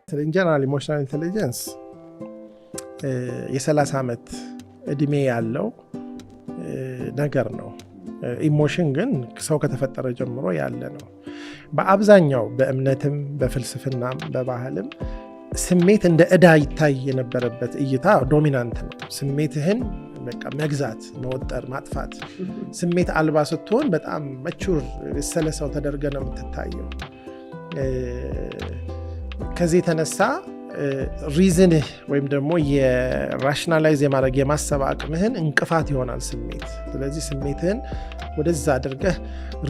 ኢንጀነራል ኢሞሽናል ኢንተለጀንስ የ30 ዓመት እድሜ ያለው ነገር ነው። ኢሞሽን ግን ሰው ከተፈጠረ ጀምሮ ያለ ነው። በአብዛኛው በእምነትም በፍልስፍናም በባህልም ስሜት እንደ ዕዳ ይታይ የነበረበት እይታ ዶሚናንት ነው። ስሜትህን በቃ መግዛት፣ መወጠር፣ ማጥፋት። ስሜት አልባ ስትሆን በጣም መቹር ሰለሰው ተደርገ ነው የምትታየው። ከዚህ የተነሳ ሪዝንህ ወይም ደግሞ የራሽናላይዝ የማድረግ የማሰብ አቅምህን እንቅፋት ይሆናል ስሜት። ስለዚህ ስሜትህን ወደዛ አድርገህ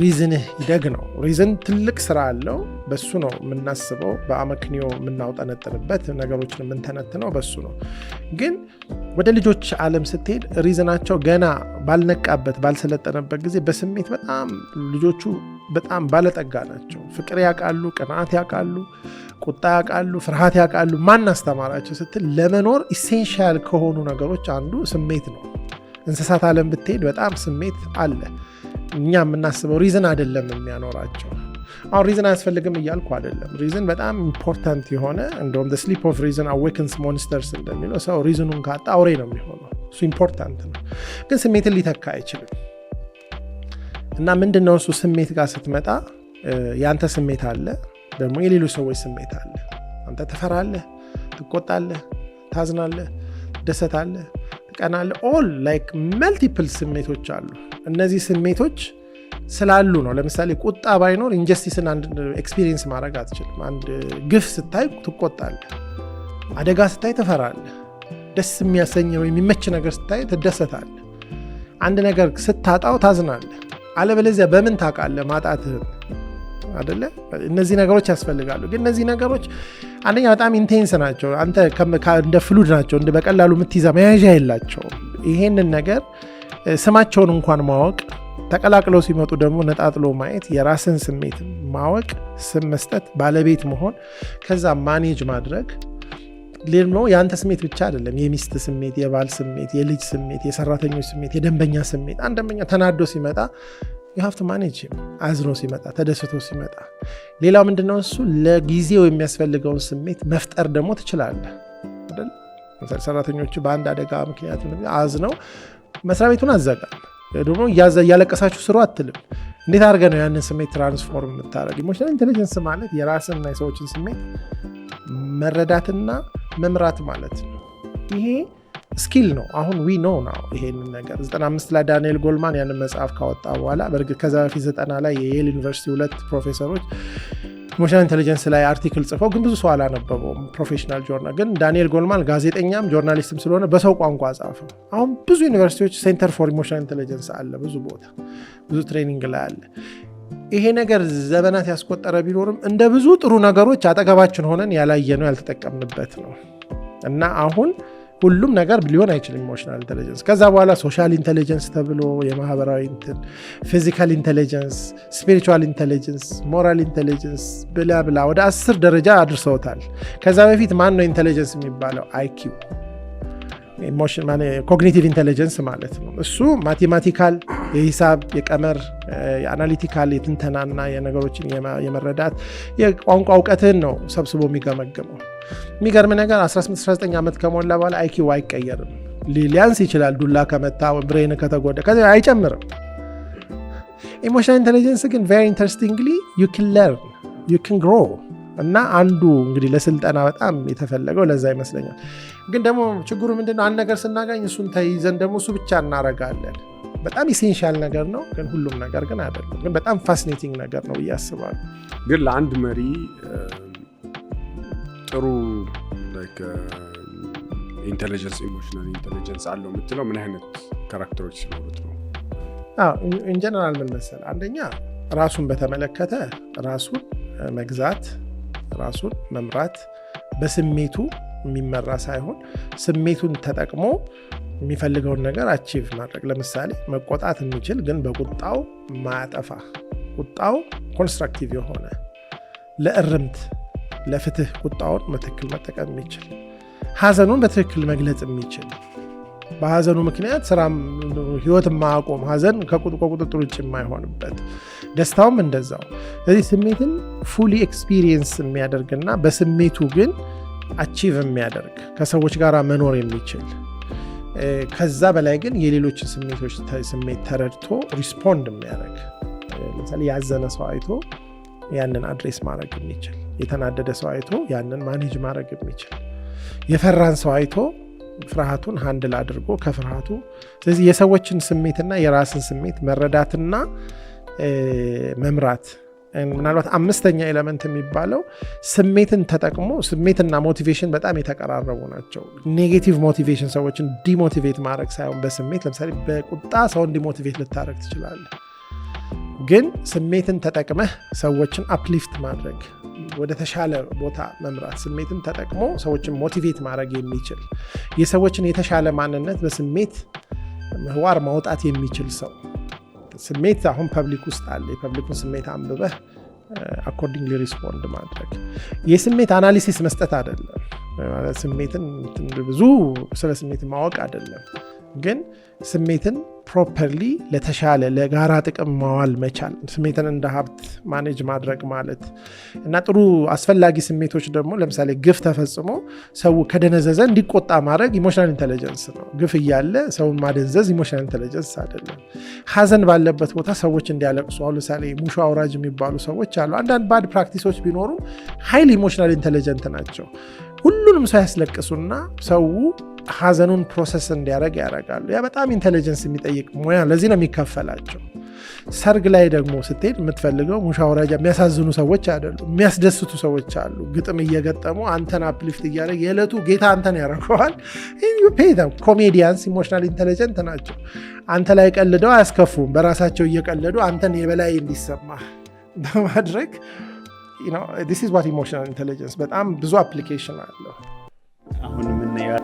ሪዝንህ ይደግ ነው። ሪዝን ትልቅ ስራ አለው። በሱ ነው የምናስበው፣ በአመክንዮ የምናውጠነጥንበት፣ ነገሮችን የምንተነትነው በሱ ነው። ግን ወደ ልጆች ዓለም ስትሄድ ሪዝናቸው ገና ባልነቃበት ባልሰለጠነበት ጊዜ በስሜት በጣም ልጆቹ በጣም ባለጠጋ ናቸው። ፍቅር ያውቃሉ፣ ቅናት ያውቃሉ፣ ቁጣ ያውቃሉ፣ ፍርሃት ያውቃሉ። ማን አስተማራቸው ስትል ለመኖር ኢሴንሻል ከሆኑ ነገሮች አንዱ ስሜት ነው። እንስሳት ዓለም ብትሄድ በጣም ስሜት አለ። እኛ የምናስበው ሪዝን አይደለም የሚያኖራቸው። አሁን ሪዝን አያስፈልግም እያልኩ አይደለም። ሪዝን በጣም ኢምፖርታንት የሆነ እንደውም the sleep of reason awakens monsters እንደሚለው ሰው ሪዝኑን ካጣ አውሬ ነው የሚሆነው። እሱ ኢምፖርታንት ነው፣ ግን ስሜትን ሊተካ አይችልም። እና ምንድነው እሱ ስሜት ጋር ስትመጣ ያንተ ስሜት አለ፣ ደግሞ የሌሎች ሰዎች ስሜት አለ። አንተ ትፈራለህ፣ ትቆጣለህ፣ ታዝናለህ፣ ትደሰታለህ፣ ትቀናለህ። ኦል ላይክ መልቲፕል ስሜቶች አሉ። እነዚህ ስሜቶች ስላሉ ነው። ለምሳሌ ቁጣ ባይኖር ኢንጀስቲስን አንድ ኤክስፒሪየንስ ማድረግ አትችልም። አንድ ግፍ ስታይ ትቆጣለህ፣ አደጋ ስታይ ትፈራለህ፣ ደስ የሚያሰኘው የሚመች ነገር ስታይ ትደሰታለህ፣ አንድ ነገር ስታጣው ታዝናለህ። አለበለዚያ በምን ታውቃለህ ማጣትህን? አይደለ? እነዚህ ነገሮች ያስፈልጋሉ። ግን እነዚህ ነገሮች አንደኛ በጣም ኢንቴንስ ናቸው። አንተ እንደ ፍሉድ ናቸው፣ እንደ በቀላሉ የምትይዛ መያዣ የላቸውም። ይሄንን ነገር ስማቸውን እንኳን ማወቅ፣ ተቀላቅለው ሲመጡ ደግሞ ነጣጥሎ ማየት፣ የራስን ስሜት ማወቅ፣ ስም መስጠት፣ ባለቤት መሆን፣ ከዛ ማኔጅ ማድረግ። ሌላው የአንተ ስሜት ብቻ አይደለም። የሚስት ስሜት፣ የባል ስሜት፣ የልጅ ስሜት፣ የሰራተኞች ስሜት፣ የደንበኛ ስሜት። አንደኛ ተናዶ ሲመጣ you have to manage him። አዝኖ ሲመጣ፣ ተደስቶ ሲመጣ። ሌላው ምንድነው እሱ ለጊዜው የሚያስፈልገውን ስሜት መፍጠር ደግሞ ትችላለህ አይደል? ሰራተኞች በአንድ አደጋ ምክንያት አዝነው መስሪያ ቤቱን አዘጋል፣ ደግሞ እያለቀሳችሁ ስሩ አትልም። እንዴት አድርገህ ነው ያንን ስሜት ትራንስፎርም የምታደርግ? ኢሞሽናል ኢንተለጀንስ ማለት የራስንና የሰዎችን ስሜት መረዳትና መምራት ማለት ነው። ይሄ ስኪል ነው። አሁን ዊ ኖ ነው ይሄንን ነገር 95 ላይ ዳንኤል ጎልማን ያንን መጽሐፍ ካወጣ በኋላ በእርግጥ ከዛ በፊት 90 ላይ የየል ዩኒቨርሲቲ 2 ፕሮፌሰሮች ኢሞሽናል ኢንተለጀንስ ላይ አርቲክል ጽፈው ግን ብዙ ሰው አላነበበውም። ፕሮፌሽናል ጆርናል ግን ዳንኤል ጎልማን ጋዜጠኛም ጆርናሊስትም ስለሆነ በሰው ቋንቋ ጻፈው። አሁን ብዙ ዩኒቨርሲቲዎች ሴንተር ፎር ኢሞሽናል ኢንተለጀንስ አለ፣ ብዙ ቦታ ብዙ ትሬኒንግ ላይ አለ። ይሄ ነገር ዘመናት ያስቆጠረ ቢኖርም እንደ ብዙ ጥሩ ነገሮች አጠገባችን ሆነን ያላየነው ያልተጠቀምንበት ነው። እና አሁን ሁሉም ነገር ሊሆን አይችልም ኢሞሽናል ኢንተለጀንስ። ከዛ በኋላ ሶሻል ኢንተለጀንስ ተብሎ የማህበራዊ እንትን፣ ፊዚካል ኢንተለጀንስ፣ ስፒሪቹዋል ኢንተለጀንስ፣ ሞራል ኢንተለጀንስ ብላ ብላ ወደ 10 ደረጃ አድርሰውታል። ከዛ በፊት ማን ነው ኢንተለጀንስ የሚባለው? አይኪው ኮግኒቲቭ ኢንተለጀንስ ማለት ነው። እሱ ማቴማቲካል የሂሳብ የቀመር የአናሊቲካል የትንተናና የነገሮችን የመረዳት የቋንቋ እውቀትን ነው ሰብስቦ የሚገመግመው። የሚገርም ነገር 18-19 ዓመት ከሞላ በኋላ አይኪው አይቀየርም። ሊያንስ ይችላል፣ ዱላ ከመታ ብሬን ከተጎዳ ከዚ አይጨምርም። ኢሞሽናል ኢንተለጀንስ ግን ቬሪ ኢንተረስቲንግሊ ዩ ካን ለርን ዩ ካን ግሮ። እና አንዱ እንግዲህ ለስልጠና በጣም የተፈለገው ለዛ ይመስለኛል። ግን ደግሞ ችግሩ ምንድነው? አንድ ነገር ስናገኝ እሱን ተይዘን ደግሞ እሱ ብቻ እናረጋለን። በጣም ኢሴንሻል ነገር ነው፣ ግን ሁሉም ነገር ግን አይደለም። ግን በጣም ፋሲኔቲንግ ነገር ነው ብዬ አስባለሁ። ግን ለአንድ መሪ ጥሩ ኢንተለጀንስ ኢሞሽናል ኢንተለጀንስ አለው የምትለው ምን አይነት ካራክተሮች ሲኖሩት ነው? ኢንጀነራል ምን መሰለህ፣ አንደኛ ራሱን በተመለከተ ራሱን መግዛት፣ ራሱን መምራት፣ በስሜቱ የሚመራ ሳይሆን ስሜቱን ተጠቅሞ የሚፈልገውን ነገር አቺቭ ማድረግ። ለምሳሌ መቆጣት የሚችል ግን በቁጣው ማያጠፋ፣ ቁጣው ኮንስትራክቲቭ የሆነ ለእርምት ለፍትህ ቁጣውን በትክክል መጠቀም የሚችል፣ ሀዘኑን በትክክል መግለጽ የሚችል፣ በሀዘኑ ምክንያት ስራም ህይወት ማቆም ሀዘን ከቁጥጥር ውጭ የማይሆንበት ደስታውም እንደዛው። ስለዚህ ስሜትን ፉሊ ኤክስፒሪየንስ የሚያደርግና በስሜቱ ግን አቺቭ የሚያደርግ ከሰዎች ጋር መኖር የሚችል ከዛ በላይ ግን የሌሎችን ስሜት ተረድቶ ሪስፖንድ የሚያደርግ ለምሳሌ ያዘነ ሰው አይቶ ያንን አድሬስ ማድረግ የሚችል፣ የተናደደ ሰው አይቶ ያንን ማኔጅ ማድረግ የሚችል፣ የፈራን ሰው አይቶ ፍርሃቱን ሃንድል አድርጎ ከፍርሃቱ። ስለዚህ የሰዎችን ስሜትና የራስን ስሜት መረዳትና መምራት ምናልባት አምስተኛ ኤሌመንት የሚባለው ስሜትን ተጠቅሞ ስሜትና ሞቲቬሽን በጣም የተቀራረቡ ናቸው። ኔጌቲቭ ሞቲቬሽን ሰዎችን ዲሞቲቬት ማድረግ ሳይሆን በስሜት ለምሳሌ በቁጣ ሰውን ዲሞቲቬት ልታደረግ ትችላለህ። ግን ስሜትን ተጠቅመህ ሰዎችን አፕሊፍት ማድረግ ወደ ተሻለ ቦታ መምራት ስሜትን ተጠቅሞ ሰዎችን ሞቲቬት ማድረግ የሚችል የሰዎችን የተሻለ ማንነት በስሜት ምህዋር ማውጣት የሚችል ሰው ስሜት አሁን ፐብሊክ ውስጥ አለ። የፐብሊኩን ስሜት አንብበህ አኮርዲንግሊ ሪስፖንድ ማድረግ የስሜት አናሊሲስ መስጠት አይደለም። ስሜትን ብዙ ስለ ስሜት ማወቅ አይደለም። ግን ስሜትን ፕሮፐርሊ ለተሻለ ለጋራ ጥቅም ማዋል መቻል ስሜትን እንደ ሀብት ማኔጅ ማድረግ ማለት እና ጥሩ አስፈላጊ ስሜቶች ደግሞ ለምሳሌ ግፍ ተፈጽሞ ሰው ከደነዘዘ እንዲቆጣ ማድረግ ኢሞሽናል ኢንተለጀንስ ነው። ግፍ እያለ ሰውን ማደንዘዝ ኢሞሽናል ኢንተለጀንስ አይደለም። ሀዘን ባለበት ቦታ ሰዎች እንዲያለቅሱ አሁን ለምሳሌ ሙሾ አውራጅ የሚባሉ ሰዎች አሉ። አንዳንድ ባድ ፕራክቲሶች ቢኖሩም ሀይል ኢሞሽናል ኢንተለጀንት ናቸው። ሁሉንም ሰው ያስለቅሱና ሰው ሀዘኑን ፕሮሰስ እንዲያደርግ ያደርጋሉ። ያ በጣም ኢንተለጀንስ የሚጠይቅ ሙያ፣ ለዚህ ነው የሚከፈላቸው። ሰርግ ላይ ደግሞ ስትሄድ የምትፈልገው ሙሾ አውራጃ የሚያሳዝኑ ሰዎች አይደሉ፣ የሚያስደስቱ ሰዎች አሉ። ግጥም እየገጠሙ አንተን አፕሊፍት እያደረግ የዕለቱ ጌታ አንተን ያደርገዋል። ኮሜዲያንስ ኢሞሽናል ኢንተለጀንት ናቸው። አንተ ላይ ቀልደው አያስከፉም። በራሳቸው እየቀለዱ አንተን የበላይ እንዲሰማ በማድረግ this is what emotional intelligence በጣም ብዙ አፕሊኬሽን አለው። አሁን የምናየው